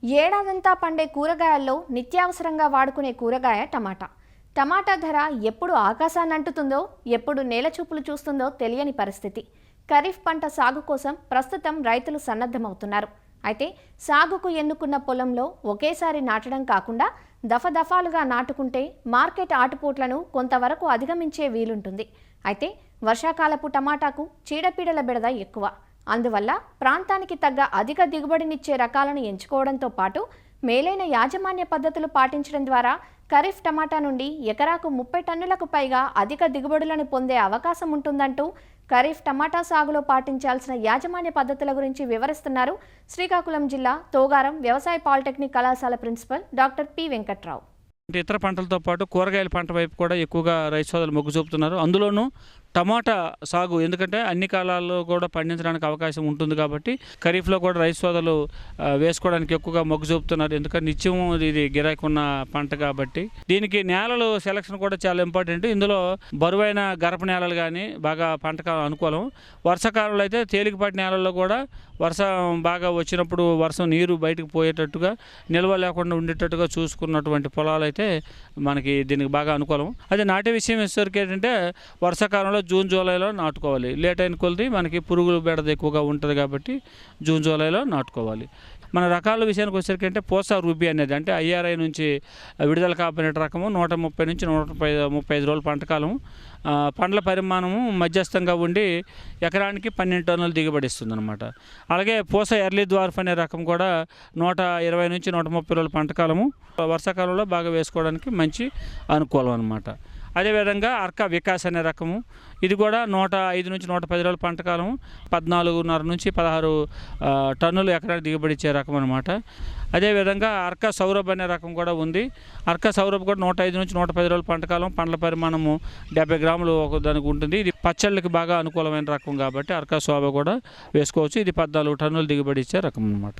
ఏడాదంతా పండే కూరగాయల్లో నిత్యావసరంగా వాడుకునే కూరగాయ టమాటా. టమాటా ధర ఎప్పుడు ఆకాశాన్ని అంటుతుందో, ఎప్పుడు నేల చూపులు చూస్తుందో తెలియని పరిస్థితి. ఖరీఫ్ పంట సాగు కోసం ప్రస్తుతం రైతులు సన్నద్ధమవుతున్నారు. అయితే సాగుకు ఎన్నుకున్న పొలంలో ఒకేసారి నాటడం కాకుండా దఫాలుగా నాటుకుంటే మార్కెట్ ఆటుపోట్లను కొంతవరకు అధిగమించే వీలుంటుంది. అయితే వర్షాకాలపు టమాటాకు చీడపీడల బెడద ఎక్కువ. అందువల్ల ప్రాంతానికి తగ్గ అధిక దిగుబడినిచ్చే రకాలను ఎంచుకోవడంతో పాటు మేలైన యాజమాన్య పద్ధతులు పాటించడం ద్వారా ఖరీఫ్ టమాటా నుండి ఎకరాకు 30 టన్నులకు పైగా అధిక దిగుబడులను పొందే అవకాశం ఉంటుందంటూ ఖరీఫ్ టమాటా సాగులో పాటించాల్సిన యాజమాన్య పద్ధతుల గురించి వివరిస్తున్నారు శ్రీకాకుళం జిల్లా తోగారం వ్యవసాయ పాలిటెక్నిక్ కళాశాల ప్రిన్సిపల్ డాక్టర్ పి వెంకట్రావు. ఇతర పంటలతో పాటు కూరగాయల పంట వైపు కూడా ఎక్కువగా రైతు సోదరులు మొగ్గు చూపుతున్నారు. అందులోనూ టమాటా సాగు, ఎందుకంటే అన్ని కాలాల్లో కూడా పండించడానికి అవకాశం ఉంటుంది కాబట్టి ఖరీఫ్లో కూడా రైతు సోదరులు వేసుకోవడానికి ఎక్కువగా మొగ్గు చూపుతున్నారు. ఎందుకంటే నిత్యం ఇది గిరాకీ ఉన్న పంట కాబట్టి. దీనికి నేలలు సెలక్షన్ కూడా చాలా ఇంపార్టెంట్. ఇందులో బరువైన గరప నేలలు కానీ బాగా పంటకు అనుకూలం. వర్షాకాలంలో అయితే తేలికపాటి నేలల్లో కూడా వర్షం బాగా వచ్చినప్పుడు వర్షం నీరు బయటకు పోయేటట్టుగా నిల్వ లేకుండా ఉండేటట్టుగా చూసుకున్నటువంటి పొలాలు అయితే మనకి దీనికి బాగా అనుకూలం. అదే నాటే విషయం వచ్చేసరికి ఏంటంటే వర్షాకాలంలో జూన్ జూలైలో నాటుకోవాలి. లేట్ అయిన కొలది మనకి పురుగుల బెడద ఎక్కువగా ఉంటుంది కాబట్టి జూన్ జూలైలో నాటుకోవాలి. మన రకాల విషయానికి వచ్చేసరికి అంటే పోసా రూబీ అనేది అంటే IRI నుంచి విడుదల కాబడిన రకము 130 నుంచి 135 రోజుల పంటకాలం. పండ్ల పరిమాణము మధ్యస్థంగా ఉండి ఎకరానికి 12 టన్నులు దిగుబడి ఇస్తుంది అనమాట. అలాగే పోసా ఎర్లీ ద్వార్ఫ్ అనే రకం కూడా 120 నుంచి 130 రోజుల పంటకాలము. వర్షాకాలంలో బాగా వేసుకోవడానికి మంచి అనుకూలం అనమాట. అదేవిధంగా అర్కా వికాస్ అనే రకము, ఇది కూడా 105 నుంచి 110 రోజుల పంటకాలము, 14.5 నుంచి 16 టన్నులు ఎకరానికి దిగుబడి ఇచ్చే రకం అనమాట. అదేవిధంగా అర్కా సౌరభ్ అనే రకం కూడా ఉంది. అర్కా సౌరభ్ కూడా 105 నుంచి 110 రోజుల పంటకాలం, పండ్ల పరిమాణము 70 గ్రాములు ఒక దానికి ఉంటుంది. ఇది పచ్చళ్ళకి బాగా అనుకూలమైన రకం కాబట్టి అర్కా శోభ కూడా వేసుకోవచ్చు. ఇది 14 టన్నులు దిగుబడి ఇచ్చే రకం అనమాట.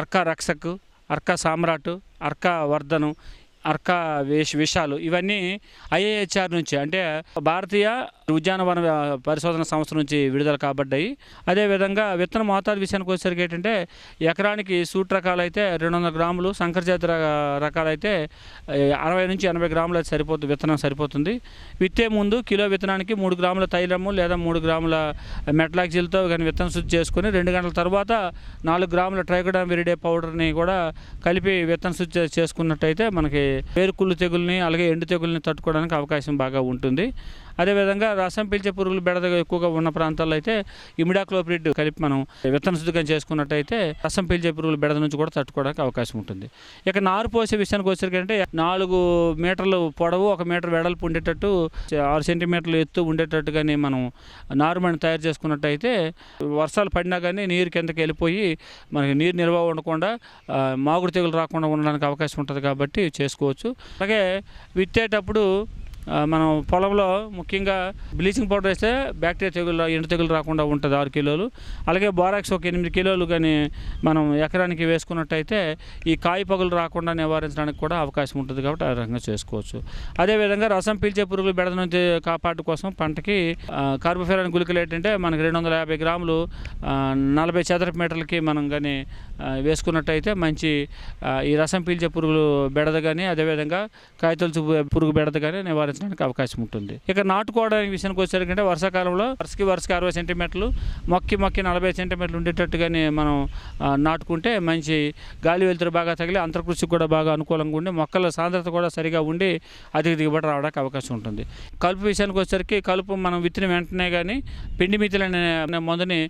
అర్కా రక్షక్, అర్కా సామ్రాట్, అర్కా వర్ధను, అర్కా విషాలు ఇవన్నీ IIHR నుంచి అంటే భారతీయ ఉద్యానవన పరిశోధన సంస్థ నుంచి విడుదల కాబడ్డాయి. అదేవిధంగా విత్తన మోతాదు విషయానికి వచ్చేసరికి ఏంటంటే ఎకరానికి సూట్ రకాలు అయితే 200 గ్రాములు, సంకరజాతి రకాలైతే 60 నుంచి 80 గ్రాములు అయితే సరిపోతుంది, విత్తనం సరిపోతుంది. విత్తే ముందు కిలో విత్తనానికి 3 గ్రాముల తైలము లేదా 3 గ్రాముల మెట్లాక్సిల్తో కానీ విత్తనం శుద్ధి చేసుకొని 2 గంటల తర్వాత 4 గ్రాముల ట్రైకోడర్మా విరిడే పౌడర్ని కూడా కలిపి విత్తన శుద్ధి చేసుకున్నట్టయితే మనకి వేరుకుళ్ళు తెగుల్ని అలాగే ఎండు తెగుల్ని తట్టుకోవడానికి అవకాశం బాగా ఉంటుంది. అదేవిధంగా రసం పీల్చే పురుగులు బెడద ఎక్కువగా ఉన్న ప్రాంతాల్లో అయితే ఇమిడాక్లోప్రిడ్ కలిపి మనం విత్తన శుద్ధిగా చేసుకున్నట్టయితే రసం పీల్చే పురుగులు బెడద నుంచి కూడా తట్టుకోవడానికి అవకాశం ఉంటుంది. ఇక నారు పోసే విషయానికి వచ్చేసరికి 4 మీటర్లు పొడవు, 1 మీటర్ వెడల్పు ఉండేటట్టు, 6 సెంటీమీటర్లు ఎత్తు ఉండేటట్టుగానే మనం నారుమడిని తయారు చేసుకున్నట్టయితే వర్షాలు పడినా కానీ నీరు కిందకి వెళ్ళిపోయి మనకి నీరు నిల్వ ఉండకుండా మాగుడు తెగులు రాకుండా ఉండడానికి అవకాశం ఉంటుంది కాబట్టి చేసుకోవచ్చు. అలాగే విత్తేటప్పుడు మనం పొలంలో ముఖ్యంగా బ్లీచింగ్ పౌడర్ వేస్తే బ్యాక్టీరియా తెగులు, ఎండు తెగులు రాకుండా ఉంటుంది 6 కిలోలు. అలాగే బోరాక్స్ ఒక 8 కిలోలు కానీ మనం ఎకరానికి వేసుకున్నట్టయితే ఈ కాయ పగులు రాకుండా నివారించడానికి కూడా అవకాశం ఉంటుంది కాబట్టి ఆ రకంగా చేసుకోవచ్చు. అదేవిధంగా రసం పీల్చే పురుగులు బెడద నుంచి కాపాడు కోసం పంటకి కార్బోఫెరాన్ గుళికలు ఏంటంటే మనకి 250 గ్రాములు 40 చదరపు మీటర్లకి మనం కానీ వేసుకున్నట్టయితే మంచి ఈ రసం పీల్చే పురుగులు బెడద కానీ అదేవిధంగా కాయతొలుచు పురుగు బెడద కానీ నివారించడానికి అవకాశం ఉంటుంది. ఇక నాటుకోవడానికి విషయానికి వచ్చేసరికి వర్షాకాలంలో వరుసకి 60 సెంటీమీటర్లు, మొక్కి 40 సెంటీమీటర్లు ఉండేటట్టుగానే మనం నాటుకుంటే మంచి గాలి వెలుతురు బాగా తగిలి అంతర్కృషికి కూడా బాగా అనుకూలంగా ఉండి మొక్కల సాంద్రత కూడా సరిగా ఉండి అధిక దిగుబడి రావడానికి అవకాశం ఉంటుంది. కలుపు విషయానికి వచ్చేసరికి కలుపు మనం విత్తిన వెంటనే కానీ పిండి మితిలు అనే మందుని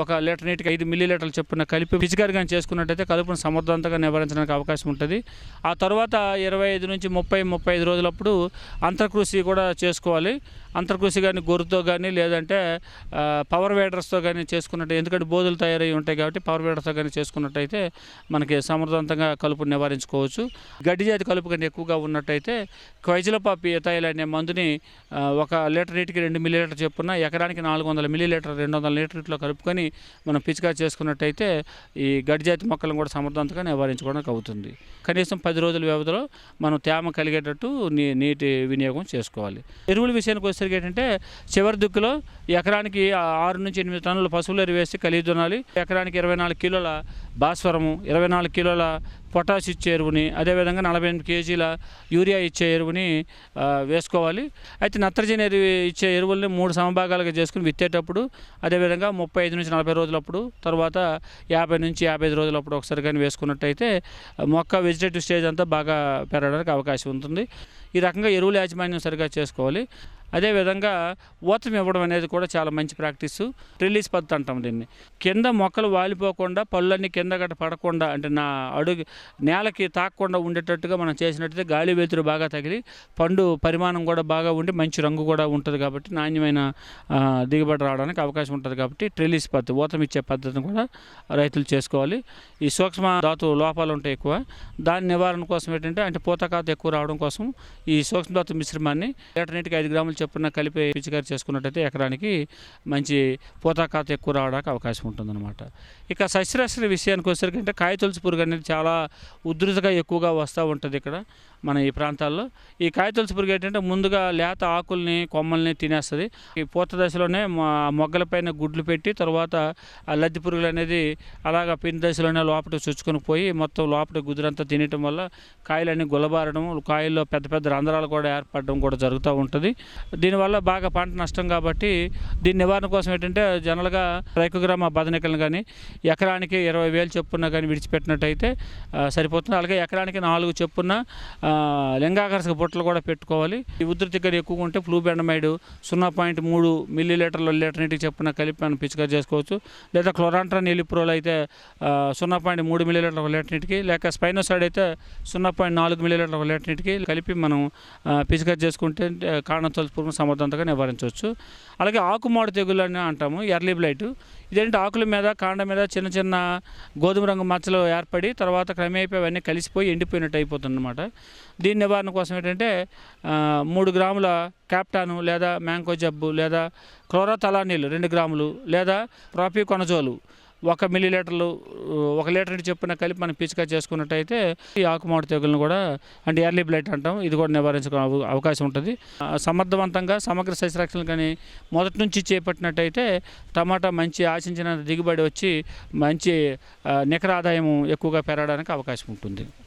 1 లీటర్ నీటికి 5 మిల్లీలీటర్లు చొప్పున కలిపి పిచికారిగా చేసుకున్నట్టయితే కలుపును సమర్థవంతంగా నివారించడానికి అవకాశం ఉంటుంది. ఆ తర్వాత 25 నుంచి 35 రోజులప్పుడు అంతర్కృషి కూడా చేసుకోవాలి. అంతర్కృషి కానీ గొర్రుతో కానీ లేదంటే పవర్ వేడర్స్తో కానీ చేసుకున్నట్టు, ఎందుకంటే బోధులు తయారై ఉంటాయి కాబట్టి పవర్ వేడర్స్తో కానీ చేసుకున్నట్టయితే మనకి సమర్థవంతంగా కలుపును నివారించుకోవచ్చు. గడ్డి జాతి కలుపు కానీ ఎక్కువగా ఉన్నట్టయితే క్వైజిలోపాపి ఎథైల్ అనే మందుని 1 లీటర్ నీటికి 2 మిల్లీలీటర్ చొప్పున ఎకరానికి 400 మిల్లీలీటర్ 200 లీటర్లో కలుపుకొని మనం పిచికారి చేసుకున్నట్టయితే ఈ గడ్డి జాతి మొక్కలను కూడా సమర్థవంతంగా నివారించుకోవడానికి అవుతుంది. కనీసం 10 రోజుల వ్యవధిలో మనం తేమ కలిగేటట్టు నీటి వినియోగం చేసుకోవాలి. ఎరువుల విషయానికి వచ్చేసరికి ఏంటంటే చివరి దుక్కులో ఎకరానికి 6 నుంచి 8 టన్నుల పశువుల ఎరువు వేసి కలిగి దున్నాలి. ఎకరానికి 24 కిలోల భాస్వరము, 24 కిలోల పొటాష్ ఇచ్చే ఎరువుని, అదేవిధంగా 48 కేజీల యూరియా ఇచ్చే ఎరువుని వేసుకోవాలి. అయితే నత్రజని ఎరువు ఇచ్చే ఎరువుల్ని 3 సమభాగాలుగా చేసుకుని విత్తేటప్పుడు, అదేవిధంగా 35 నుంచి 40 రోజులప్పుడు, తర్వాత 50 నుంచి 55 రోజులప్పుడు ఒకసారి కానీ వేసుకున్నట్టయితే మొక్క వెజిటేటివ్ స్టేజ్ అంతా బాగా పెరగడానికి అవకాశం ఉంటుంది. ఈ రకంగా ఎరువుల యాజమాన్యం సరిగా చేసుకోవాలి. అదేవిధంగా ఊతం ఇవ్వడం అనేది కూడా చాలా మంచి ప్రాక్టీసు. రిలీజ్ పద్ధతి అంటాం దీన్ని. కింద మొక్కలు వాలిపోకుండా, పళ్ళన్నీ కింద గట్ట పడకుండా, అంటే అడుగు నేలకి తాకకుండా ఉండేటట్టుగా మనం చేసినట్టయితే గాలి వెలుతురు బాగా తగిలి పండు పరిమాణం కూడా బాగా ఉండి మంచి రంగు కూడా ఉంటుంది. కాబట్టి నాణ్యమైన దిగుబడి రావడానికి అవకాశం ఉంటుంది. కాబట్టి రిలీజ్ పద్ధతి, ఊతం ఇచ్చే పద్ధతిని కూడా రైతులు చేసుకోవాలి. ఈ సూక్ష్మ ధాతు లోపాలు ఉంటాయి ఎక్కువ, దాని నివారణ కోసం ఏంటంటే అంటే పూతకాత ఎక్కువ రావడం కోసం ఈ సూక్ష్మధాతు మిశ్రమాన్ని లీటర్ నీటికి 5 గ్రాములు చొప్పున కలిపి పిచికారి చేసుకున్నట్టయితే ఎకరానికి మంచి పూతకాత ఎక్కువ రావడానికి అవకాశం ఉంటుందన్నమాట. ఇక సస్యరక్షణ విషయానికి వచ్చేసరికి అంటే కాయతొలుచు పురుగు అనేది చాలా ఉధృతిగా ఎక్కువగా వస్తూ ఉంటుంది ఇక్కడ మన ఈ ప్రాంతాల్లో. ఈ కాయతొలుచు పురుగు ఏంటంటే ముందుగా లేత ఆకుల్ని, కొమ్మల్ని తినేస్తుంది. ఈ పూత దశలోనే మొగ్గలపైన గుడ్లు పెట్టి తర్వాత ఆ లద్ది పురుగులు అనేది అలాగా పిండి దశలోనే లోపలికి చొచ్చుకొని పోయి మొత్తం లోపల గుదురంతా తినటం వల్ల కాయలన్నీ గుల్లబారడం, కాయల్లో పెద్ద పెద్ద రంధ్రాలు కూడా ఏర్పడడం కూడా జరుగుతూ ఉంటుంది. దీనివల్ల బాగా పంట నష్టం. కాబట్టి దీని నివారణ కోసం ఏంటంటే జనరల్గా రైకోగ్రామా బదనికలను కానీ ఎకరానికి 20,000 చొప్పున కానీ విడిచిపెట్టినట్టయితే సరిపోతుంది. అలాగే ఎకరానికి 4 చొప్పున లింగాకర్షక బుట్టలు కూడా పెట్టుకోవాలి. ఈ ఉధృతి కానీ ఎక్కువగా ఉంటే ఫ్లూబెండమైడ్ 0.3 మిల్లీలీటర్ల లీటర్ నీటికి చొప్పున కలిపి మనం పిచికారి చేసుకోవచ్చు. లేదా క్లోరాంట్రాన్ ఎలిప్రోల్ అయితే 0.3 మిల్లీలీటర్ల లీటర్ నీటికి, లేక స్పైనోసైడ్ అయితే 0.4 మిల్లీలీటర్ల లీటర్ నీటికి కలిపి మనం పిచికారి చేసుకుంటే కాండం తొలుచు పురుగును సమర్థవంతంగా నివారించవచ్చు. అలాగే ఆకుమాడు తెగులు అని అంటాము, ఎర్లీ బ్లైట్. ఇదేంటి ఆకుల మీద, కాండం మీద చిన్న చిన్న గోధుమ రంగు మచ్చలు ఏర్పడి తర్వాత క్రమేపీ అవన్నీ కలిసిపోయి ఎండిపోయినట్టు అయిపోతుంది అన్నమాట. దీని నివారణ కోసం ఏంటంటే 3 గ్రాముల క్యాప్టాను లేదా మ్యాంకో జబ్బు లేదా క్లోరోథలానిల్ 2 గ్రాములు లేదా ప్రాపికొనజోలు 1 మిల్లీలీటర్లు 1 లీటర్ నీటి చొప్పున కలిపి మనం పిచికారి చేసుకున్నట్టయితే ఈ ఆకుమాడు తెగులను కూడా అంటే ఎర్లీ బ్లైట్ అంటాం, ఇది కూడా నివారించుకునే అవకాశం ఉంటుంది. సమర్థవంతంగా సమగ్ర సస్యరక్షణ కానీ మొదటి నుంచి చేపట్టినట్టయితే టమాటా మంచి ఆశించిన దిగుబడి వచ్చి మంచి నికర ఆదాయం ఎక్కువగా పెరగడానికి అవకాశం ఉంటుంది.